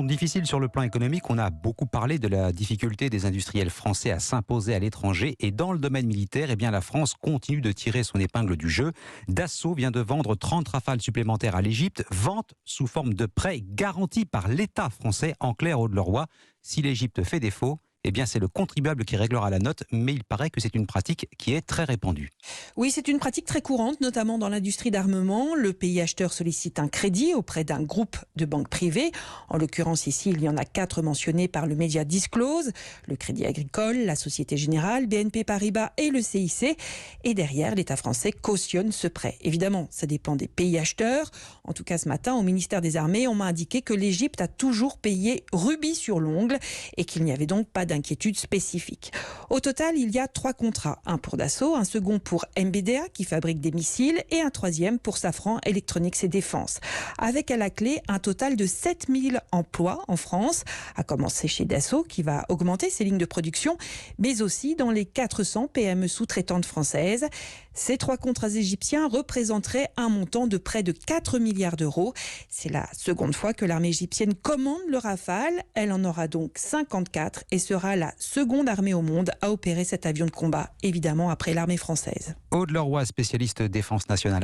difficile sur le plan économique. On a beaucoup parlé de la difficulté des industriels français à s'imposer à l'étranger. Et dans le domaine militaire, la France continue de tirer son épingle du jeu. Dassault vient de vendre 30 Rafales supplémentaires à l'Égypte. Vente sous forme de prêt garanti par l'État français. En clair, Aude-Leroy, si l'Égypte fait défaut, c'est le contribuable qui réglera la note, mais il paraît que c'est une pratique qui est très répandue. Oui, c'est une pratique très courante, notamment dans l'industrie d'armement. Le pays acheteur sollicite un crédit auprès d'un groupe de banques privées. En l'occurrence, ici, il y en a 4 mentionnés par le média Disclose. Le Crédit Agricole, la Société Générale, BNP Paribas et le CIC. Et derrière, l'État français cautionne ce prêt. Évidemment, ça dépend des pays acheteurs. En tout cas, ce matin, au ministère des Armées, on m'a indiqué que l'Égypte a toujours payé rubis sur l'ongle et qu'il n'y avait donc pas d'inquiétude spécifique. Au total, il y a 3 contrats. Un pour Dassault, un second pour MBDA qui fabrique des missiles et un troisième pour Safran Electronics et Défense. Avec à la clé un total de 7000 emplois en France, à commencer chez Dassault qui va augmenter ses lignes de production, mais aussi dans les 400 PME sous-traitantes françaises. Ces 3 contrats égyptiens représenteraient un montant de près de 4 milliards d'euros. C'est la seconde fois que l'armée égyptienne commande le Rafale. Elle en aura donc 54 et sera la seconde armée au monde à opérer cet avion de combat, évidemment après l'armée française. Aude-Leroy, spécialiste défense nationale.